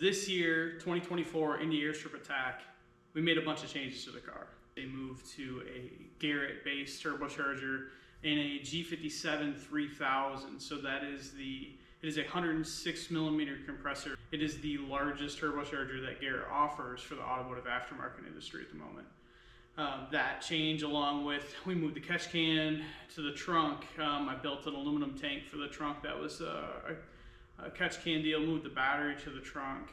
This year, 2024 Indy Airstrip Attack, we made a bunch of changes to the car. They moved to a Garrett based turbocharger and a G57 3000. So that is it is a 106 millimeter compressor. It is the largest turbocharger that Garrett offers for the automotive aftermarket industry at the moment. That change, along with, we moved the catch can to the trunk. I built an aluminum tank for the trunk that was a catch can deal, moved the battery to the trunk.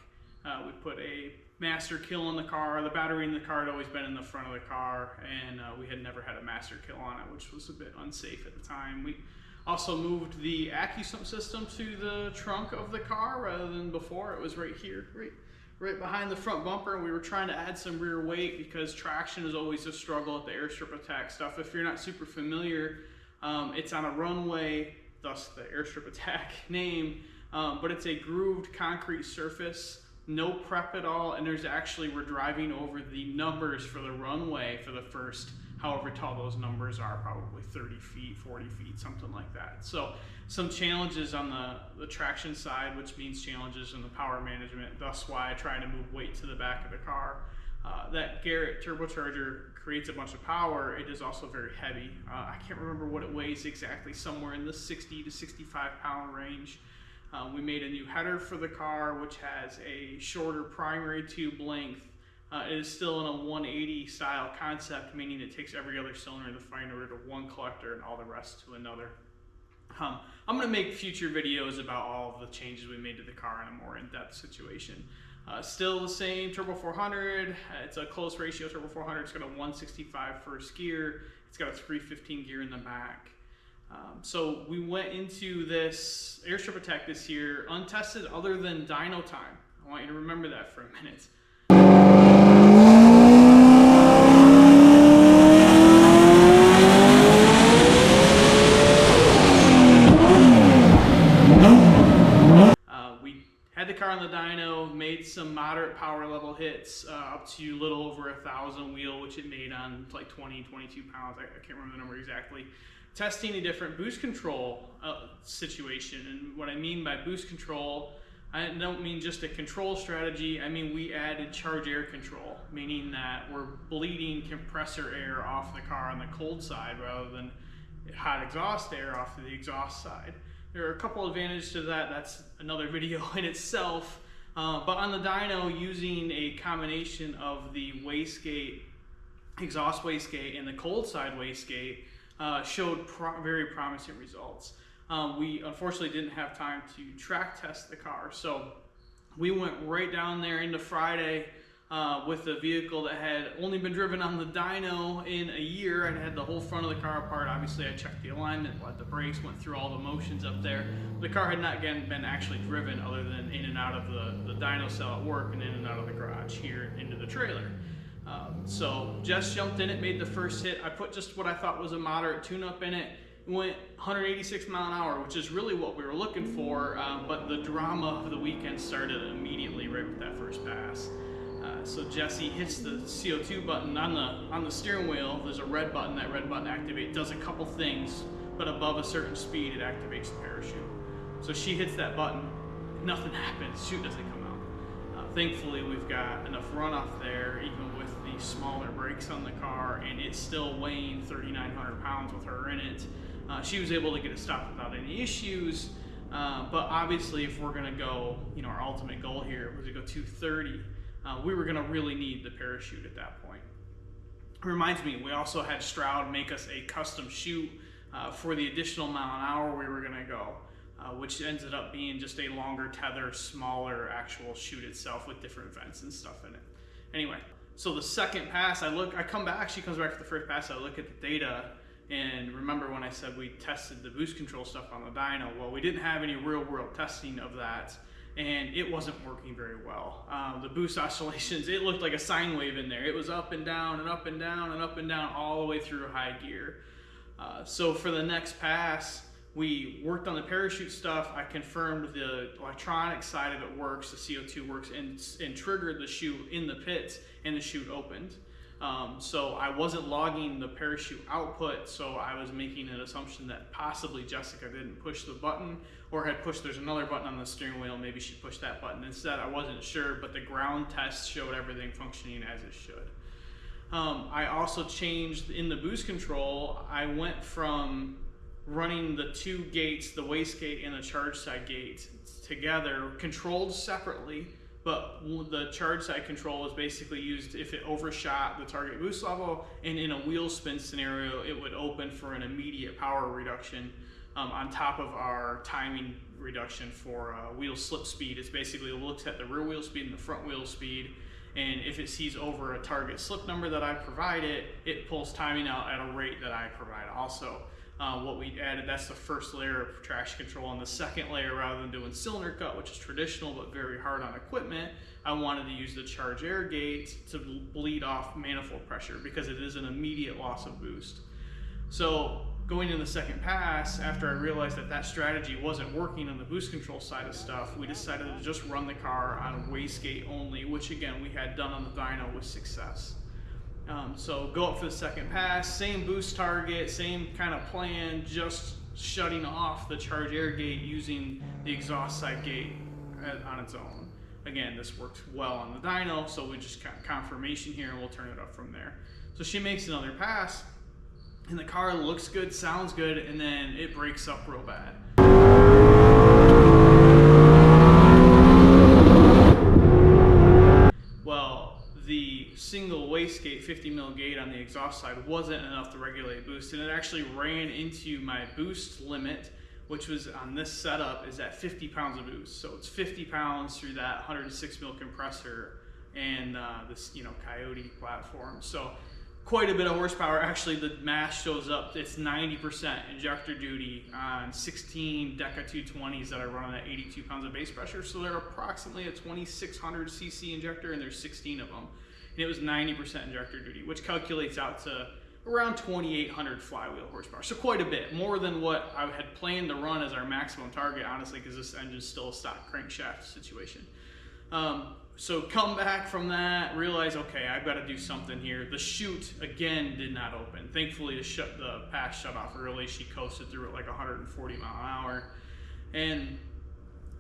We put a master kill in the car. The battery in the car had always been in the front of the car, and we had never had a master kill on it, which was a bit unsafe at the time. We also moved the ecus system to the trunk of the car rather than before. It was right here, right behind the front bumper, and we were trying to add some rear weight because traction is always a struggle at the Airstrip Attack stuff. If you're not super familiar, it's on a runway, thus the Airstrip Attack name, but it's a grooved concrete surface, no prep at all, and we're driving over the numbers for the runway for the first, however tall those numbers are, probably 30 feet, 40 feet, something like that. So some challenges on the traction side, which means challenges in the power management, thus why I try to move weight to the back of the car. That Garrett turbocharger creates a bunch of power. It is also very heavy. I can't remember what it weighs exactly, somewhere in the 60 to 65 pound range. We made a new header for the car, which has a shorter primary tube length. It is still in a 180 style concept, meaning it takes every other cylinder in the finder to one collector and all the rest to another. I'm going to make future videos about all of the changes we made to the car in a more in-depth situation. Still the same turbo 400. It's a close ratio turbo 400. It's got a 165 first gear. It's got a 315 gear in the back. So we went into this Airstrip Attack this year untested other than dyno time. I want you to remember that for a minute. We had the car on the dyno, made some moderate power level hits up to a little over 1,000 wheel, which it made on like 20, 22 pounds. I can't remember the number exactly. Testing a different boost control situation. And what I mean by boost control, I don't mean just a control strategy. I mean we added charge air control, meaning that we're bleeding compressor air off the car on the cold side rather than hot exhaust air off of the exhaust side. There are a couple advantages to that. That's another video in itself. But on the dyno, using a combination of the wastegate, exhaust wastegate, and the cold side wastegate, showed very promising results. We unfortunately didn't have time to track test the car, so we went right down there into Friday with a vehicle that had only been driven on the dyno in a year. I had the whole front of the car apart. Obviously I checked the alignment, let the brakes, went through all the motions up there. The car had not again been actually driven other than in and out of the dyno cell at work and in and out of the garage here into the trailer. So Jess jumped in it, made the first hit. I put just what I thought was a moderate tune-up in it. It went 186 mile an hour, which is really what we were looking for, but the drama of the weekend started immediately right with that first pass. So Jesse hits the CO2 button on the steering wheel. There's a red button. That red button activates, does a couple things, but above a certain speed it activates the parachute. So she hits that button, nothing happens, chute doesn't come out. Thankfully we've got enough runoff there, even with the smaller brakes on the car, and it's still weighing 3,900 pounds with her in it. She was able to get it stopped without any issues, but obviously if we're gonna go, our ultimate goal here was to go 230, we were gonna really need the parachute at that point. It reminds me, we also had Stroud make us a custom chute for the additional mile an hour we were gonna go, which ended up being just a longer tether, smaller actual chute itself with different vents and stuff in it. Anyway, so the second pass, I come back, she comes back to the first pass, I look at the data, and remember when I said we tested the boost control stuff on the dyno? Well, we didn't have any real world testing of that, and it wasn't working very well. The boost oscillations, it looked like a sine wave in there. It was up and down and up and down and up and down all the way through high gear. So for the next pass, we worked on the parachute stuff. I confirmed the electronic side of it works, the CO2 works, and triggered the chute in the pits, and the chute opened. So I wasn't logging the parachute output, so I was making an assumption that possibly Jessica didn't push the button or had pushed, there's another button on the steering wheel, maybe she pushed that button instead. I wasn't sure, but the ground test showed everything functioning as it should. I also changed in the boost control. I went from running the two gates, the wastegate and the charge side gate together, controlled separately, but the charge side control was basically used if it overshot the target boost level, and in a wheel spin scenario, it would open for an immediate power reduction on top of our timing reduction for wheel slip speed. It's basically looks at the rear wheel speed and the front wheel speed, and if it sees over a target slip number that I provided, it pulls timing out at a rate that I provide also. What we added, that's the first layer of traction control. And the second layer, rather than doing cylinder cut, which is traditional but very hard on equipment, I wanted to use the charge air gate to bleed off manifold pressure because it is an immediate loss of boost. So going in the second pass, after I realized that that strategy wasn't working on the boost control side of stuff, we decided to just run the car on a wastegate only, which again, we had done on the dyno with success. So go up for the second pass, same boost target, same kind of plan, just shutting off the charge air gate using the exhaust side gate on its own. Again, this worked well on the dyno, so we just got confirmation here and we'll turn it up from there. So she makes another pass and the car looks good, sounds good, and then it breaks up real bad. The single wastegate 50 mil gate on the exhaust side wasn't enough to regulate boost, and it actually ran into my boost limit, which was on this setup is at 50 pounds of boost. So it's 50 pounds through that 106 mil compressor and this Coyote platform. So quite a bit of horsepower. Actually, the mass shows up, it's 90% injector duty on 16 Deca 220s that are running at 82 pounds of base pressure. So they're approximately a 2600 cc injector, and there's 16 of them. And it was 90% injector duty, which calculates out to around 2800 flywheel horsepower. So quite a bit, more than what I had planned to run as our maximum target, honestly, because this engine's still a stock crankshaft situation. So come back from that, realize, okay, I've got to do something here. The chute, again, did not open. Thankfully, the pass shut off early. She coasted through it like 140 mile an hour and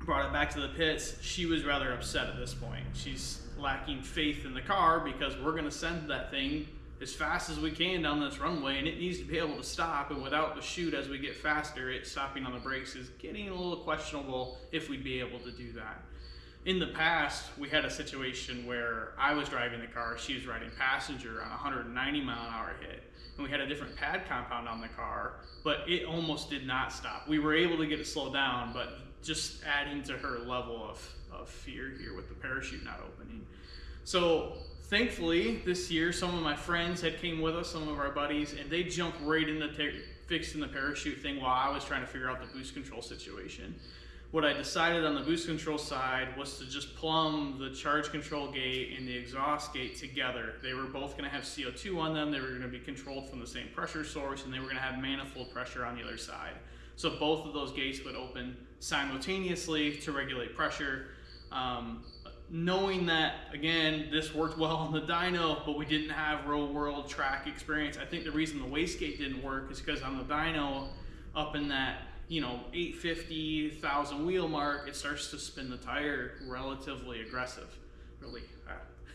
brought it back to the pits. She was rather upset at this point. She's lacking faith in the car because we're going to send that thing as fast as we can down this runway, and it needs to be able to stop. And without the chute, as we get faster, it stopping on the brakes is getting a little questionable if we'd be able to do that. In the past, we had a situation where I was driving the car, she was riding passenger on a 190 mile an hour hit, and we had a different pad compound on the car, but it almost did not stop. We were able to get it slowed down, but just adding to her level of fear here with the parachute not opening. So thankfully, this year, some of my friends had came with us, some of our buddies, and they jumped right into fixing the parachute thing while I was trying to figure out the boost control situation. What I decided on the boost control side was to just plumb the charge control gate and the exhaust gate together. They were both going to have CO2 on them. They were going to be controlled from the same pressure source, and they were going to have manifold pressure on the other side. So both of those gates would open simultaneously to regulate pressure. Knowing that, again, this worked well on the dyno, but we didn't have real world track experience. I think the reason the wastegate didn't work is because on the dyno, up in that 850, 1,000 wheel mark, it starts to spin the tire relatively aggressive, really.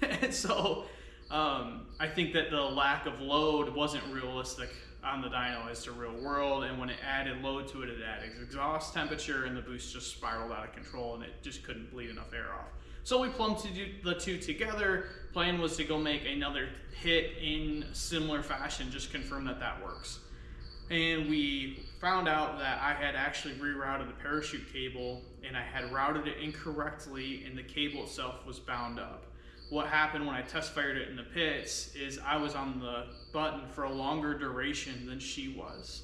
And so I think that the lack of load wasn't realistic on the dyno as to real world, and when it added load to it, it added exhaust temperature, and the boost just spiraled out of control, and it just couldn't bleed enough air off. So we plumbed the two together. Plan was to go make another hit in similar fashion, just confirm that that works. And we found out that I had actually rerouted the parachute cable, and I had routed it incorrectly, and the cable itself was bound up. What happened when I test fired it in the pits is I was on the button for a longer duration than she was.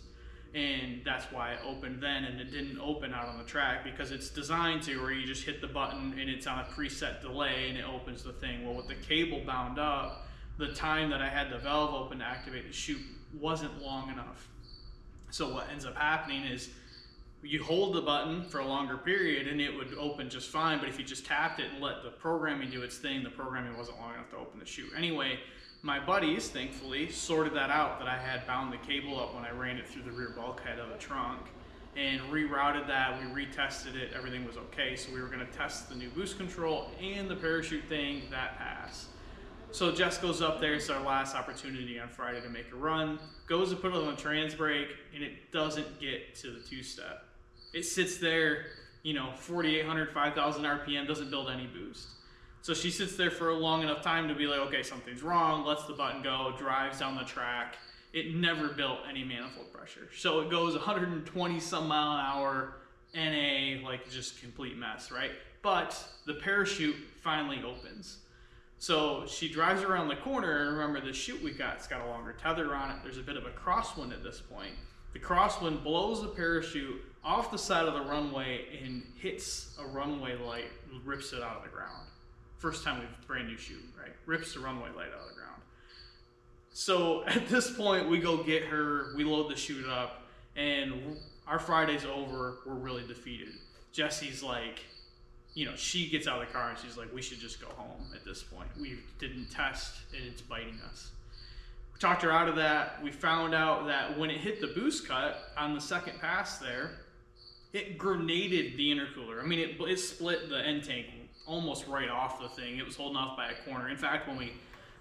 And that's why it opened then, and it didn't open out on the track, because it's designed to where you just hit the button and it's on a preset delay and it opens the thing. Well, with the cable bound up, the time that I had the valve open to activate the chute wasn't long enough. So what ends up happening is you hold the button for a longer period and it would open just fine, but if you just tapped it and let the programming do its thing, the programming wasn't long enough to open the chute. Anyway, My buddies, thankfully, sorted that out, that I had bound the cable up when I ran it through the rear bulkhead of the trunk, and rerouted that. We retested it, everything was okay. So we were gonna test the new boost control and the parachute thing. That passed. So Jess goes up there, it's our last opportunity on Friday to make a run, goes to put it on the trans brake, and it doesn't get to the two-step. It sits there, you know, 4,800, 5,000 RPM, doesn't build any boost. So she sits there for a long enough time to be like, okay, something's wrong, lets the button go, drives down the track. It never built any manifold pressure. So it goes 120 some mile an hour, NA, like just complete mess, right? But the parachute finally opens. So she drives around the corner, and remember the chute we got, it's got a longer tether on it. There's a bit of a crosswind at this point. The crosswind blows the parachute off the side of the runway and hits a runway light and rips it out of the ground. First time we've brand new chute, right? Rips the runway light out of the ground. So at this point, we go get her, we load the chute up, and our Friday's over, we're really defeated. Jesse's like, you know, she gets out of the car and she's like, we should just go home at this point. We didn't test and it's biting us. We talked her out of that. We found out that when it hit the boost cut on the second pass there, it grenaded the intercooler. I mean, it split the end tank almost right off the thing. It was holding off by a corner. In fact, when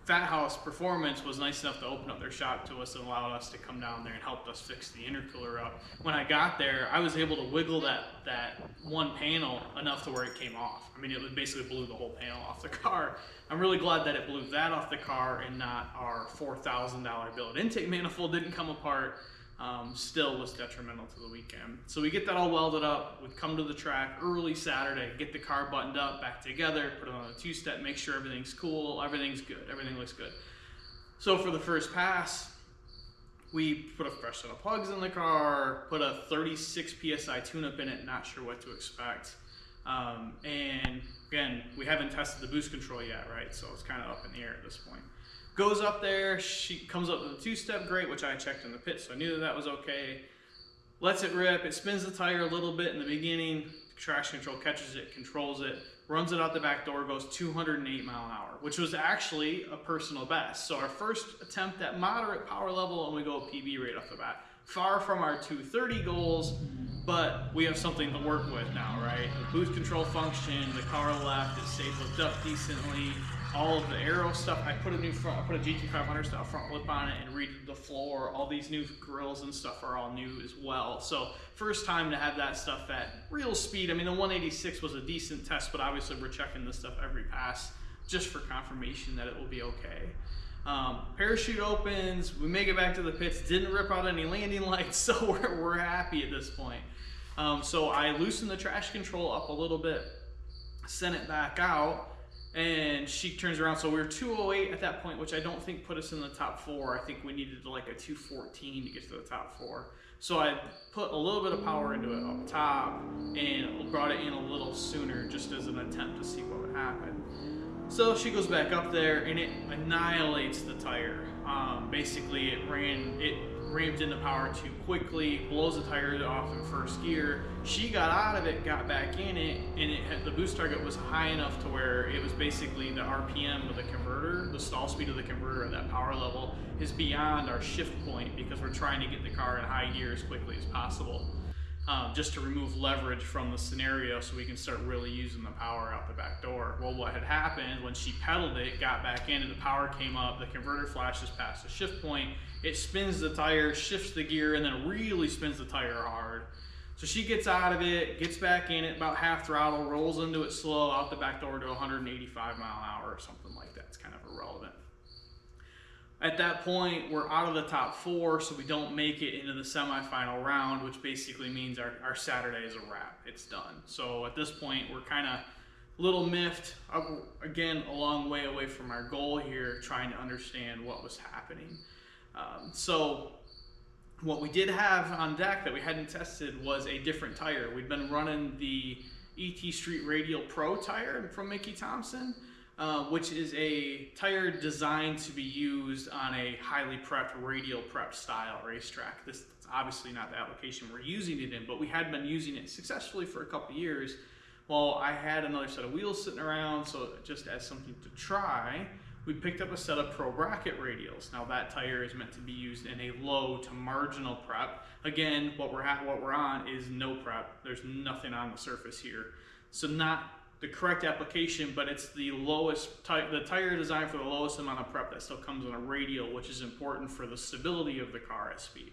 Fat House Performance was nice enough to open up their shop to us and allowed us to come down there and helped us fix the intercooler up. When I got there, I was able to wiggle that one panel enough to where it came off. I mean, it basically blew the whole panel off the car. I'm really glad that it blew that off the car and not our $4,000 billet intake manifold didn't come apart. Still was detrimental to the weekend. So we get that all welded up. We come to the track early Saturday, get the car buttoned up, back together, put it on a two-step, make sure everything's cool, everything's good, everything looks good. So for the first pass, we put a fresh set of plugs in the car, put a 36 PSI tune-up in it, not sure what to expect. And again, we haven't tested the boost control yet, right? So it's kind of up in the air at this point. Goes up there, she comes up with a two-step grate, which I checked in the pit, so I knew that was okay. Lets it rip, it spins the tire a little bit in the beginning, traction control catches it, controls it, runs it out the back door, goes 208 mile an hour, which was actually a personal best. So our first attempt at moderate power level, and we go PB right off the bat. Far from our 230 goals, but we have something to work with now, right? The boost control function, the car left, it stayed hooked up decently. All of the aero stuff, I put a GT500 style front lip on it and redid the floor. All these new grills and stuff are all new as well. So first time to have that stuff at real speed. I mean, the 186 was a decent test, but obviously we're checking this stuff every pass just for confirmation that it will be okay. Parachute opens, we make it back to the pits, didn't rip out any landing lights, so we're happy at this point. So I loosened the traction control up a little bit, sent it back out, and she turns around. So we were 208 at that point, which I don't think put us in the top four. I think we needed like a 214 to get to the top four. So I put a little bit of power into it up top and brought it in a little sooner just as an attempt to see what would happen. So she goes back up there and it annihilates the tire. Basically it ramped into power too quickly, blows the tire off in first gear. She got out of it, got back in it, and the boost target was high enough to where it was basically the RPM of the converter, the stall speed of the converter at that power level is beyond our shift point because we're trying to get the car in high gear as quickly as possible. Just to remove leverage from the scenario so we can start really using the power out the back door. Well, what had happened when she pedaled it, got back in, and the power came up, the converter flashes past the shift point, it spins the tire, shifts the gear, and then really spins the tire hard. So she gets out of it, gets back in it, about half throttle, rolls into it slow, out the back door to 185 mile an hour or something like that. It's kind of irrelevant. At that point, we're out of the top four, so we don't make it into the semifinal round, which basically means our Saturday is a wrap. It's done. So at this point, we're kind of a little miffed. Again, a long way away from our goal here, trying to understand what was happening. So what we did have on deck that we hadn't tested was a different tire. We'd been running the ET Street Radial Pro tire from Mickey Thompson. Which is a tire designed to be used on a highly prepped, radial prepped style racetrack. This is obviously not the application we're using it in, but we had been using it successfully for a couple of years. Well, I had another set of wheels sitting around, so just as something to try, we picked up a set of pro bracket radials. Now that tire is meant to be used in a low to marginal prep. Again, what we're on is no prep. There's nothing on the surface here. So not the correct application, but it's the lowest, the tire designed for the lowest amount of prep that still comes on a radial, which is important for the stability of the car at speed.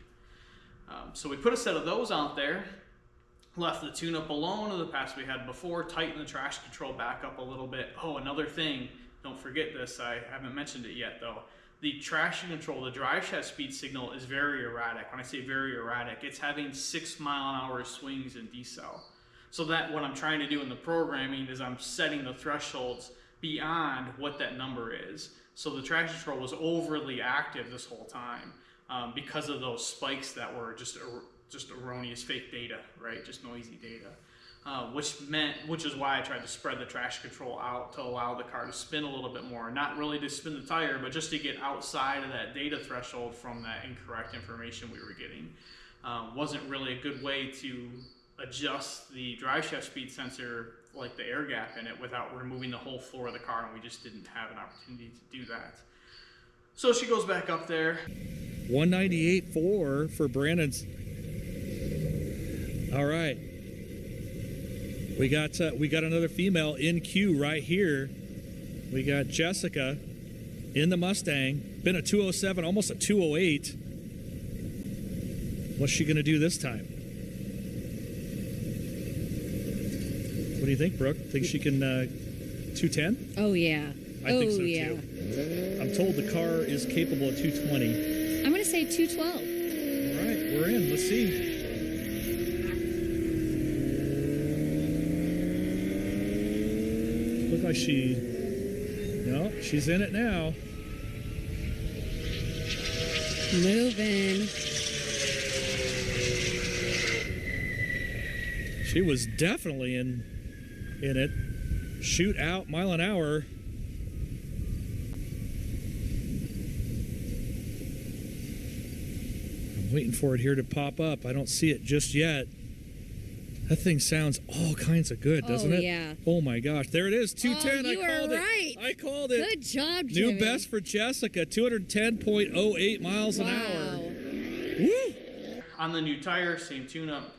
So we put a set of those out there, left the tune-up alone of the pass we had before, tightened the traction control back up a little bit. Oh, another thing, don't forget this, I haven't mentioned it yet though. The traction control, the drive shaft speed signal is very erratic. When I say very erratic, it's having 6 mile-an-hour swings in decel. So that what I'm trying to do in the programming is I'm setting the thresholds beyond what that number is. So the traction control was overly active this whole time because of those spikes that were just erroneous fake data, right? Just noisy data. Which is why I tried to spread the traction control out to allow the car to spin a little bit more. Not really to spin the tire, but just to get outside of that data threshold from that incorrect information we were getting. Wasn't really a good way to adjust the drive shaft speed sensor, like the air gap in it, without removing the whole floor of the car, and we just didn't have an opportunity to do that. So she goes back up there. 198.4 for Brandon's. All right. We got another female in queue right here. We got Jessica in the Mustang. Been a 207, almost a 208. What's she going to do this time? What do you think, Brooke? Think she can 210? Oh, yeah. I think so, too. I'm told the car is capable of 220. I'm going to say 212. All right, we're in. Let's see. Look like no, she's in it now. Moving. She was definitely in it. Shoot out, mile an hour. I'm waiting for it here to pop up. I don't see it just yet. That thing sounds all kinds of good, doesn't it? Yeah. Oh my gosh, there it is, 210. You I called were right. I called it. Good job, Jimmy. New best for Jessica, 210.08 miles an hour. Woo! On the new tire, same tune-up.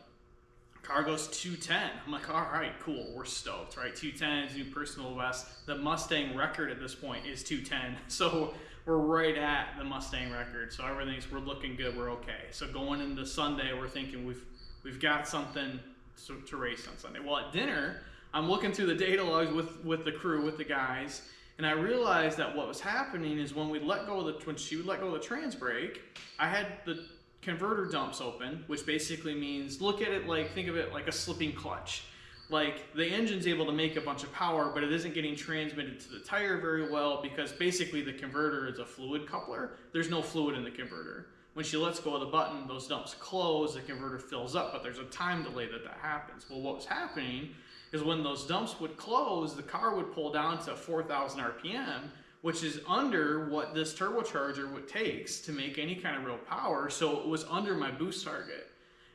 Car goes 210. I'm like, all right, cool, we're stoked, right? 210 is new personal best. The Mustang record at this point is 210, so we're right at the Mustang record. So we're looking good, we're okay. So going into Sunday, we're thinking we've got something to race on Sunday. Well, at dinner, I'm looking through the data logs with the crew, with the guys, and I realized that what was happening is when she would let go of the trans brake, I had the converter dumps open, which basically means think of it like a slipping clutch. Like the engine's able to make a bunch of power, but it isn't getting transmitted to the tire very well because basically the converter is a fluid coupler. There's no fluid in the converter. When she lets go of the button, those dumps close, the converter fills up, but there's a time delay that happens. Well, what was happening is when those dumps would close, the car would pull down to 4,000 RPM, which is under what this turbocharger takes to make any kind of real power, so it was under my boost target.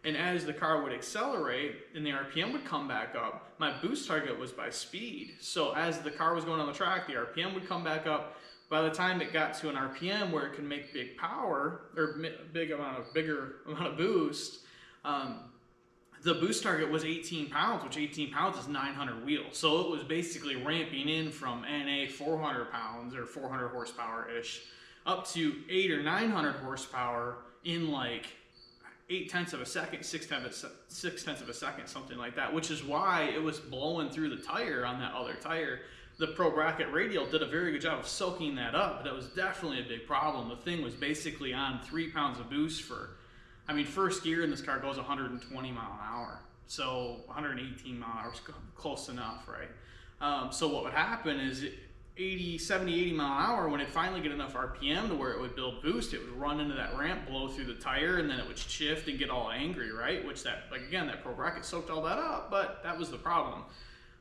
And as the car would accelerate and the RPM would come back up, my boost target was by speed. So as the car was going on the track, the RPM would come back up. By the time it got to an RPM where it can make big power, or bigger amount of boost, the boost target was 18 pounds, which 18 pounds is 900 wheels. So it was basically ramping in from NA 400 pounds or 400 horsepower-ish up to 800 or 900 horsepower in like 0.8 of a second, 0.6 of a second, something like that, which is why it was blowing through the tire on that other tire. The Pro Bracket Radial did a very good job of soaking that up, but that was definitely a big problem. The thing was basically on 3 pounds of boost first gear in this car goes 120 mile an hour. So 118 mile an hour is close enough, right? So what would happen is 70, 80 mile an hour, when it finally get enough RPM to where it would build boost, it would run into that ramp, blow through the tire, and then it would shift and get all angry, right? Which that Pro Bracket soaked all that up, but that was the problem.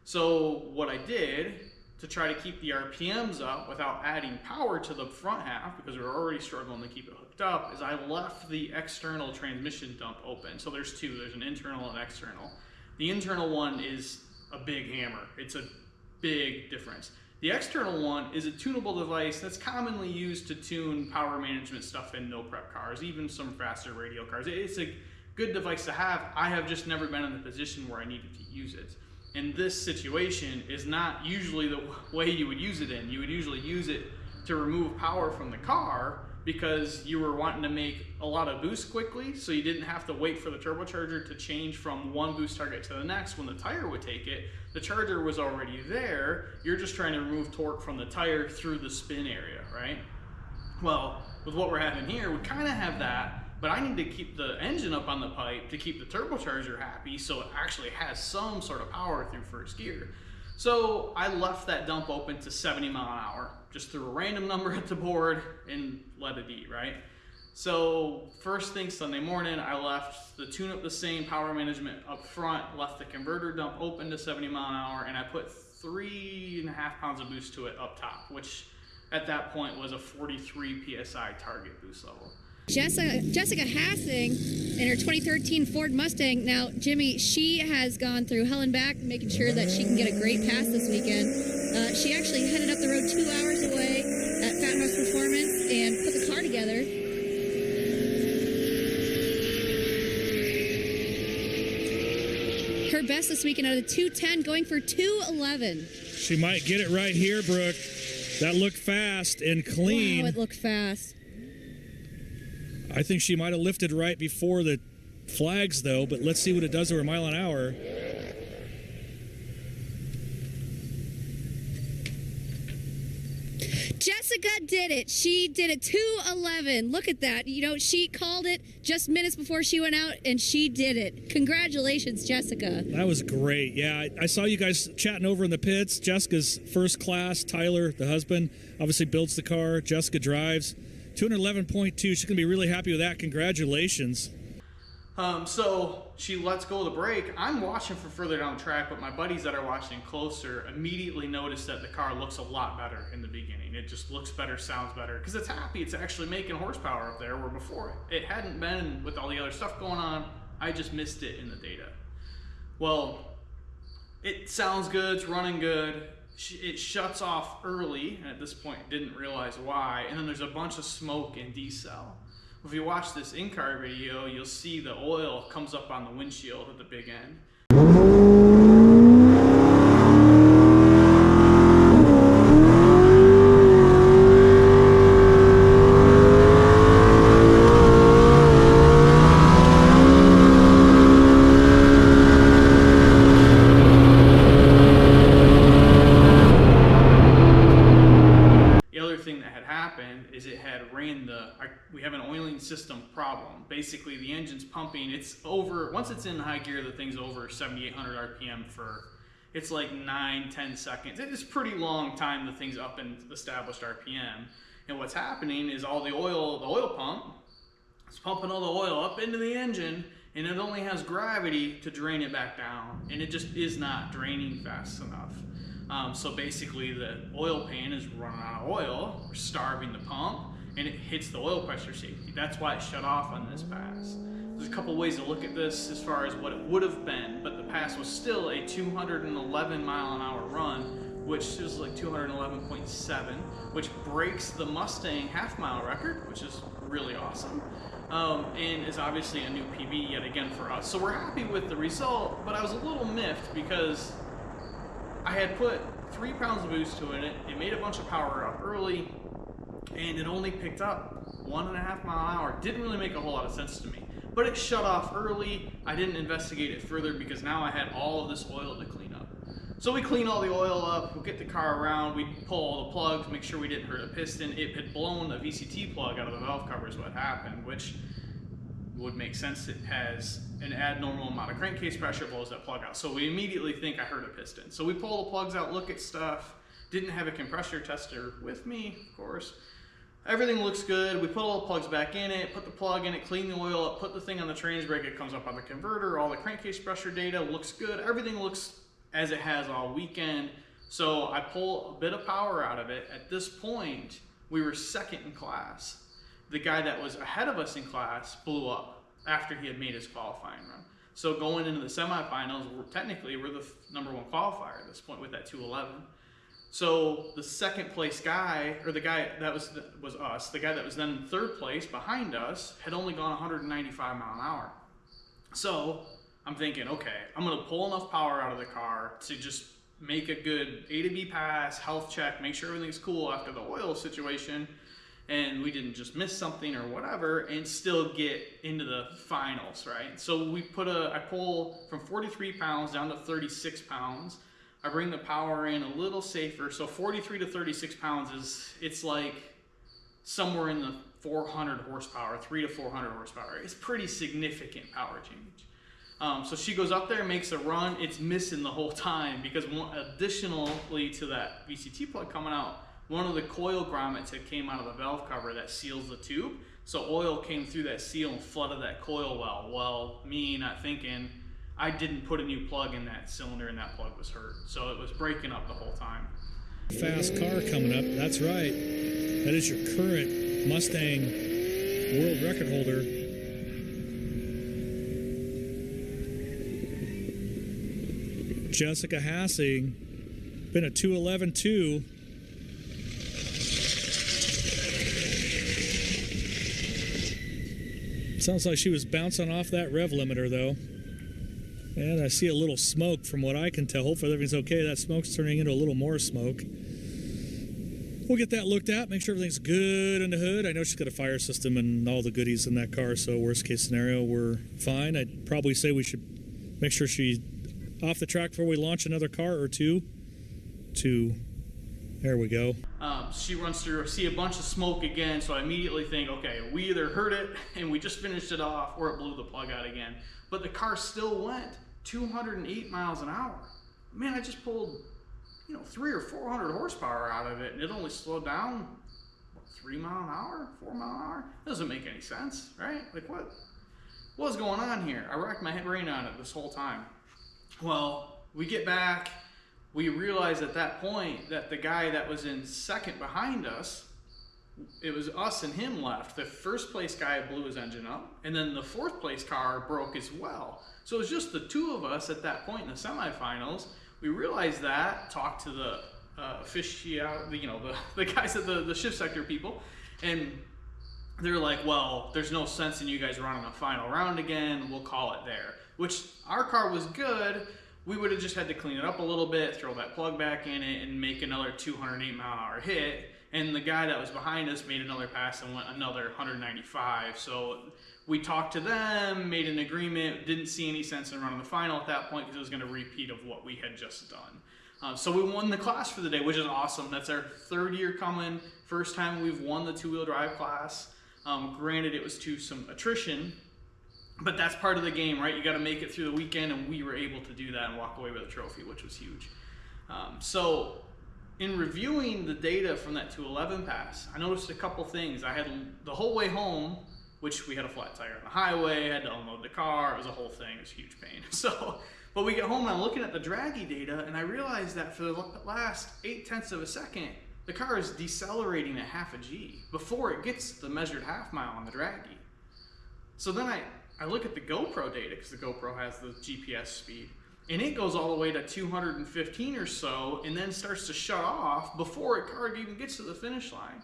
So what I did to try to keep the RPMs up without adding power to the front half, because we were already struggling to keep it hooked up, is I left the external transmission dump open. So there's two, there's an internal and external. The internal one is a big hammer. It's a big difference. The external one is a tunable device that's commonly used to tune power management stuff in no prep cars, even some faster radial cars. It's a good device to have. I have just never been in the position where I needed to use it. And this situation is not usually the way you would use it in. You would usually use it to remove power from the car because you were wanting to make a lot of boost quickly, so you didn't have to wait for the turbocharger to change from one boost target to the next when the tire would take it. The charger was already there. You're just trying to remove torque from the tire through the spin area, right? Well, with what we're having here, we kind of have that, but I need to keep the engine up on the pipe to keep the turbocharger happy so it actually has some sort of power through first gear. So I left that dump open to 70 mile an hour, just threw a random number at the board and let it be, right? So first thing Sunday morning, I left the tune-up the same, power management up front, left the converter dump open to 70 mile an hour, and I put 3.5 pounds of boost to it up top, which at that point was a 43 PSI target boost level. Jessica Hassing in her 2013 Ford Mustang. Now, Jimmy, she has gone through hell and back, making sure that she can get a great pass this weekend. She actually headed up the road 2 hours away at Fat House Performance and put the car together. Her best this weekend out of the 210, going for 211. She might get it right here, Brooke. That looked fast and clean. Wow, it looked fast. I think she might have lifted right before the flags, though, but let's see what it does to her mile an hour. Jessica did it. She did it 211. Look at that. You know, she called it just minutes before she went out, and she did it. Congratulations, Jessica. That was great. Yeah, I saw you guys chatting over in the pits. Jessica's first class. Tyler, the husband, obviously builds the car. Jessica drives. 211.2. She's going to be really happy with that. Congratulations. So she lets go of the brake. I'm watching from further down the track, but my buddies that are watching closer immediately noticed that the car looks a lot better in the beginning. It just looks better, sounds better, because it's happy. It's actually making horsepower up there, where before it hadn't been with all the other stuff going on. I just missed it in the data. Well, it sounds good. It's running good. It shuts off early, and at this point didn't realize why, and then there's a bunch of smoke and decel. If you watch this in-car video, you'll see the oil comes up on the windshield at the big end. We have an oiling system problem. Basically, the engine's pumping. It's over, once it's in high gear, the thing's over 7,800 RPM for, it's like 9-10 seconds. It is pretty long time the thing's up in established RPM. And what's happening is all the oil pump, it's pumping all the oil up into the engine, and it only has gravity to drain it back down. And it just is not draining fast enough. So basically, the oil pan is running out of oil. We're starving the pump, and it hits the oil pressure safety. That's why it shut off on this pass. There's a couple ways to look at this as far as what it would have been, but the pass was still a 211 mile an hour run, which is like 211.7, which breaks the Mustang half-mile record, which is really awesome, and is obviously a new PB yet again for us. So we're happy with the result, but I was a little miffed because I had put 3 pounds of boost to it. It made a bunch of power up early, and it only picked up 1.5 mile an hour. Didn't really make a whole lot of sense to me. But it shut off early. I didn't investigate it further because now I had all of this oil to clean up. So we clean all the oil up, we'll get the car around, we pull all the plugs, make sure we didn't hurt a piston. It had blown a VCT plug out of the valve cover is what happened, which would make sense. It has an abnormal amount of crankcase pressure, blows that plug out. So we immediately think I hurt a piston. So we pull the plugs out, look at stuff. Didn't have a compressor tester with me, of course. Everything looks good. We put all the plugs back in it, put the plug in it, clean the oil up, put the thing on the trans brake. It comes up on the converter. All the crankcase pressure data looks good. Everything looks as it has all weekend. So I pull a bit of power out of it. At this point, we were second in class. The guy that was ahead of us in class blew up after he had made his qualifying run. So going into the semifinals, technically we're the #1 qualifier at this point with that 211. So the second place guy, or the guy that was us, the guy that was then in third place behind us, had only gone 195 mile an hour. So I'm thinking, okay, I'm gonna pull enough power out of the car to just make a good A to B pass, health check, make sure everything's cool after the oil situation, and we didn't just miss something or whatever, and still get into the finals, right? So I pull from 43 pounds down to 36 pounds. I bring the power in a little safer. So 43 to 36 pounds it's like somewhere in the 400 horsepower, 3 to 400 horsepower. It's pretty significant power change. So she goes up there and makes a run. It's missing the whole time because additionally to that VCT plug coming out, one of the coil grommets had came out of the valve cover that seals the tube. So oil came through that seal and flooded that coil well. Well, me not thinking, I didn't put a new plug in that cylinder and that plug was hurt. So it was breaking up the whole time. Fast car coming up. That's right. That is your current Mustang world record holder. Jessica Hassing, been a 211.2. Sounds like she was bouncing off that rev limiter though. And I see a little smoke from what I can tell. Hopefully everything's okay. That smoke's turning into a little more smoke. We'll get that looked at, make sure everything's good in the hood. I know she's got a fire system and all the goodies in that car, so worst case scenario, we're fine. I'd probably say we should make sure she's off the track before we launch another car or two. There we go. She runs through, see a bunch of smoke again, so I immediately think, okay, we either heard it and we just finished it off, or it blew the plug out again. But the car still went 208 miles an hour. Man, I just pulled, 300 or 400 horsepower out of it, and it only slowed down, 3 mile an hour, 4 mile an hour? Doesn't make any sense, right? Like what's going on here? I racked my brain on it this whole time. Well, we get back, we realize at that point that the guy that was in second behind us, it was us and him left. The first place guy blew his engine up, and then the fourth place car broke as well. So it was just the two of us at that point in the semifinals. We realized that, talked to the the guys at the shift sector people, and they're like, well, there's no sense in you guys running a final round again. We'll call it there. Which our car was good. We would have just had to clean it up a little bit, throw that plug back in it, and make another 208 mile an hour hit. And the guy that was behind us made another pass and went another 195. So we talked to them, made an agreement, didn't see any sense in running the final at that point because it was going to repeat of what we had just done. So we won the class for the day, which is awesome. That's our third year coming, first time we've won the two-wheel drive class. Granted, it was to some attrition, but that's part of the game, right? You got to make it through the weekend, and we were able to do that and walk away with a trophy, which was huge. So in reviewing the data from that 211 pass, I noticed a couple things. I had the whole way home, which we had a flat tire on the highway, had to unload the car, it was a whole thing, it was a huge pain. But we get home and I'm looking at the draggy data, and I realized that for the last 0.8 of a second, the car is decelerating at half a G before it gets the measured half mile on the draggy. So then I look at the GoPro data, because the GoPro has the GPS speed, and it goes all the way to 215 or so, and then starts to shut off before the car even gets to the finish line.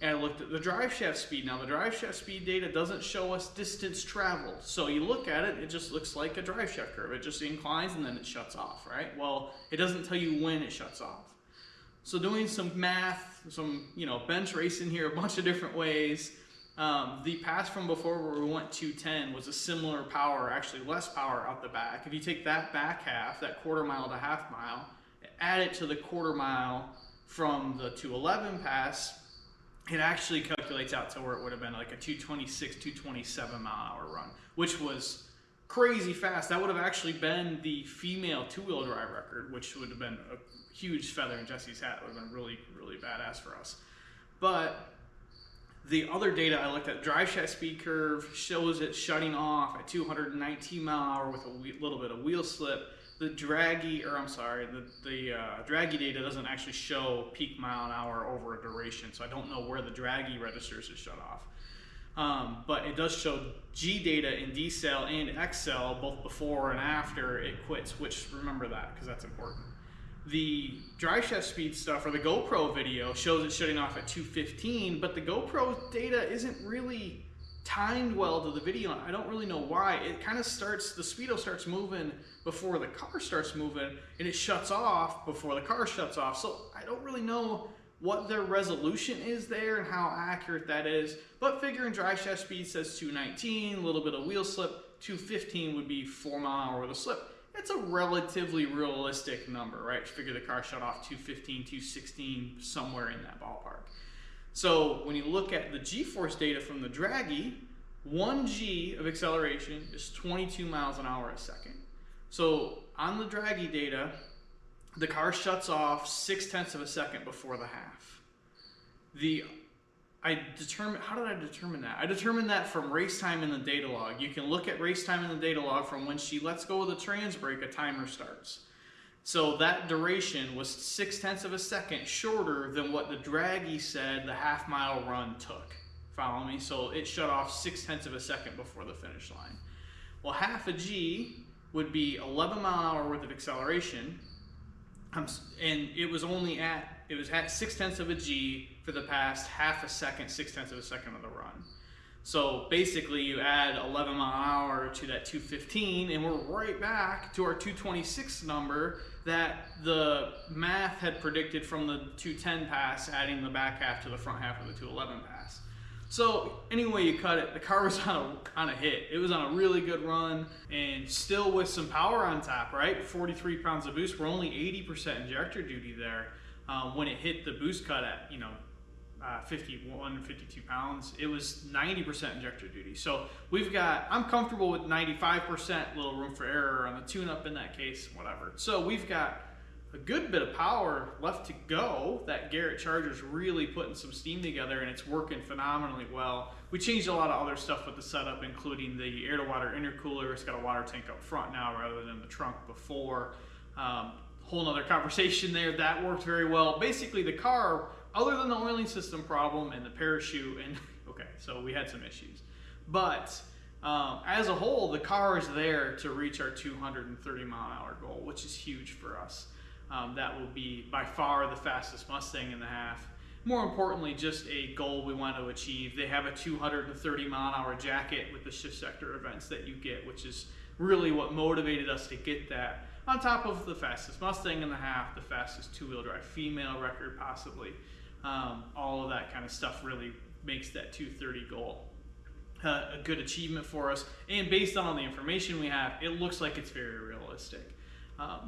And I looked at the drive shaft speed. Now the drive shaft speed data doesn't show us distance traveled. So you look at it, it just looks like a drive shaft curve. It just inclines and then it shuts off, right? Well, it doesn't tell you when it shuts off. So doing some math, some bench racing here, a bunch of different ways. The pass from before where we went 210 was a similar power, actually less power out the back. If you take that back half, that quarter mile to half mile, add it to the quarter mile from the 211 pass, it actually calculates out to where it would have been like a 226, 227 mile an hour run, which was crazy fast. That would have actually been the female two-wheel drive record, which would have been a huge feather in Jesse's hat. It would have been really, really badass for us. But the other data I looked at, drive shaft speed curve, shows it shutting off at 219 mile an hour with a little bit of wheel slip. The draggy, the draggy data doesn't actually show peak mile an hour over a duration, so I don't know where the draggy registers are shut off. But it does show G data in D-cell and X-cell, both before and after it quits, which remember that, because that's important. The dry shaft speed stuff, or the GoPro video, shows it shutting off at 215, but the GoPro data isn't really timed well to the video. I don't really know why. It kind of starts, the speedo starts moving before the car starts moving, and it shuts off before the car shuts off. So I don't really know what their resolution is there and how accurate that is, but figuring dry shaft speed says 219, a little bit of wheel slip, 215 would be 4 mile an hour with a slip. It's a relatively realistic number, right? Figure the car shut off 215, 216, somewhere in that ballpark. So when you look at the G-force data from the Draggy, 1 G of acceleration is 22 miles an hour a second. So on the Draggy data, the car shuts off 0.6 of a second before the half. How did I determine that? I determined that from race time in the data log. You can look at race time in the data log. From when she lets go of the trans brake, a timer starts. So that duration was 0.6 of a second shorter than what the Draggy said the half-mile run took. Follow me? So it shut off 0.6 of a second before the finish line. Well, half a G would be 11 mile an hour worth of acceleration, and it was at 0.6 of a G for the past half a second, 0.6 of a second of the run. So basically you add 11 mile an hour to that 215, and we're right back to our 226 number that the math had predicted from the 210 pass, adding the back half to the front half of the 211 pass. So anyway you cut it, the car was on a hit. It was on a really good run, and still with some power on top, right? 43 pounds of boost. We're only 80% injector duty there. When it hit the boost cut at 51, 52 pounds, it was 90% injector duty. So I'm comfortable with 95%, little room for error on the tune-up in that case, whatever. So we've got a good bit of power left to go. That Garrett Charger's really putting some steam together, and it's working phenomenally well. We changed a lot of other stuff with the setup, including the air-to-water intercooler. It's got a water tank up front now rather than the trunk before. Whole nother conversation there. That worked very well. Basically, the car, other than the oiling system problem and the parachute, and okay, so we had some issues. But as a whole, the car is there to reach our 230 mile an hour goal, which is huge for us. That will be by far the fastest Mustang in the half. More importantly, just a goal we want to achieve. They have a 230 mile an hour jacket with the shift sector events that you get, which is really what motivated us to get that. On top of the fastest Mustang in the half, the fastest two-wheel drive female record possibly. All of that kind of stuff really makes that 230 goal a good achievement for us. And based on all the information we have, it looks like it's very realistic.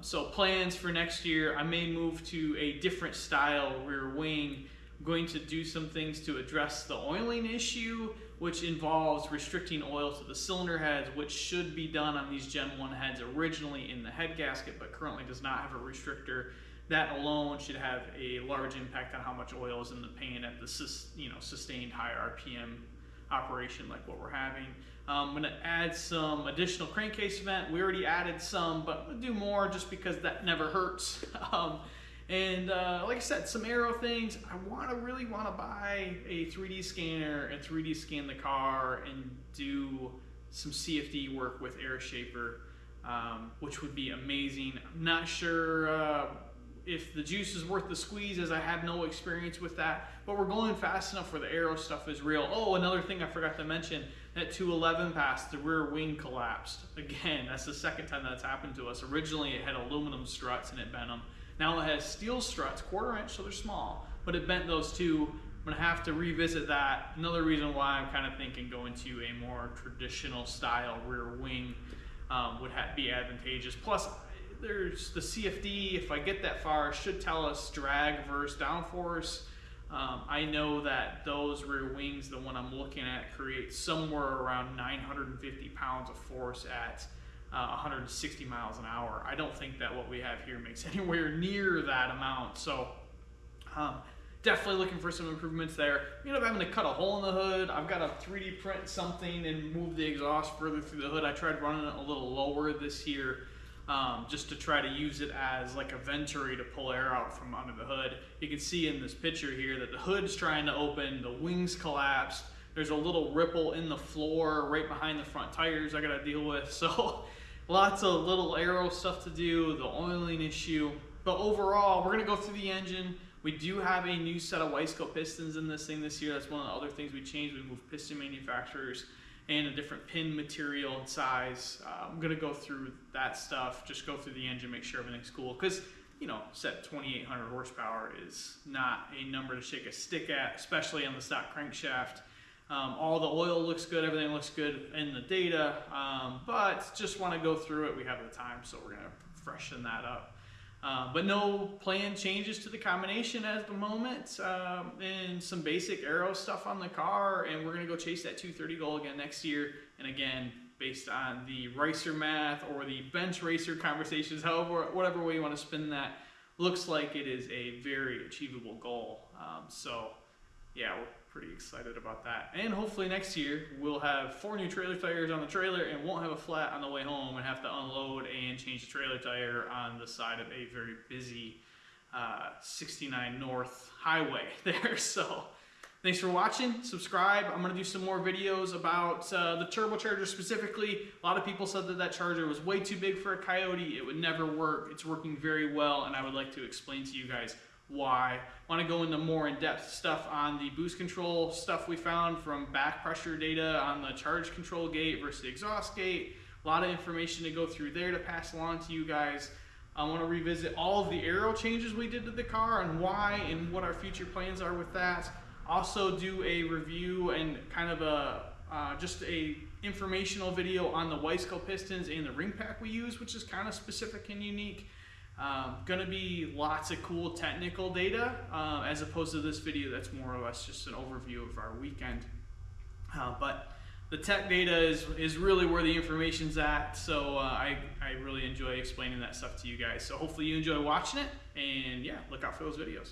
So plans for next year, I may move to a different style rear wing. I'm going to do some things to address the oiling issue, which involves restricting oil to the cylinder heads, which should be done on these Gen 1 heads originally in the head gasket, but currently does not have a restrictor. That alone should have a large impact on how much oil is in the pan at the sustained high RPM operation like what we're having. I'm going to add some additional crankcase vent. We already added some, but we'll do more just because that never hurts. Like I said, some aero things. I really want to buy a 3D scanner and 3D scan the car and do some CFD work with AirShaper, which would be amazing. I'm not sure if the juice is worth the squeeze, as I have no experience with that, but we're going fast enough where the aero stuff is real. Oh, another thing I forgot to mention, that 211 pass, the rear wing collapsed. Again, that's the second time that's happened to us. Originally it had aluminum struts and it bent them. Now it has steel struts, 1/4 inch, so they're small, but it bent those too. I'm gonna have to revisit that. Another reason why I'm kind of thinking going to a more traditional style rear wing would be advantageous. Plus, there's the CFD, if I get that far, should tell us drag versus downforce. I know that those rear wings, the one I'm looking at, create somewhere around 950 pounds of force at 160 miles an hour. I don't think that what we have here makes anywhere near that amount. So definitely looking for some improvements there. You know, having to cut a hole in the hood. I've got to 3D print something and move the exhaust further through the hood. I tried running it a little lower this year. Just to try to use it as like a venturi to pull air out from under the hood. You can see in this picture here that the hood's trying to open, the wings collapsed, there's a little ripple in the floor right behind the front tires I gotta deal with. So lots of little aero stuff to do, the oiling issue, But overall, we're gonna go through the engine. We do have a new set of Wiseco pistons in this thing this year. That's one of the other things we changed. We moved piston manufacturers and a different pin material and size. I'm gonna go through that stuff, just go through the engine, make sure everything's cool. Because, you know, set 2,800 horsepower is not a number to shake a stick at, especially on the stock crankshaft. All the oil looks good, everything looks good in the data, but just want to go through it. We have the time, so we're gonna freshen that up. But no planned changes to the combination at the moment, and some basic aero stuff on the car, and we're gonna go chase that 230 goal again next year. And again, based on the racer math or the bench racer conversations, however, whatever way you want to spin that, looks like it is a very achievable goal. So yeah, we're pretty excited about that. And hopefully next year we'll have 4 new trailer tires on the trailer and won't have a flat on the way home and have to unload and change the trailer tire on the side of a very busy 69 North highway there. So thanks for watching. Subscribe. I'm going to do some more videos about the turbocharger specifically. A lot of people said that that charger was way too big for a Coyote. It would never work. It's working very well, and I would like to explain to you guys why. I want to go into more in-depth stuff on the boost control stuff we found from back pressure data on the charge control gate versus the exhaust gate. A lot of information to go through there to pass along to you guys. I want to revisit all of the aero changes we did to the car and why and what our future plans are with that. Also do a review and kind of a just a informational video on the Wiseco pistons and the ring pack we use, which is kind of specific and unique. Gonna be lots of cool technical data as opposed to this video that's more or less just an overview of our weekend. But the tech data is really where the information's at, so I really enjoy explaining that stuff to you guys. So hopefully you enjoy watching it, and yeah, look out for those videos.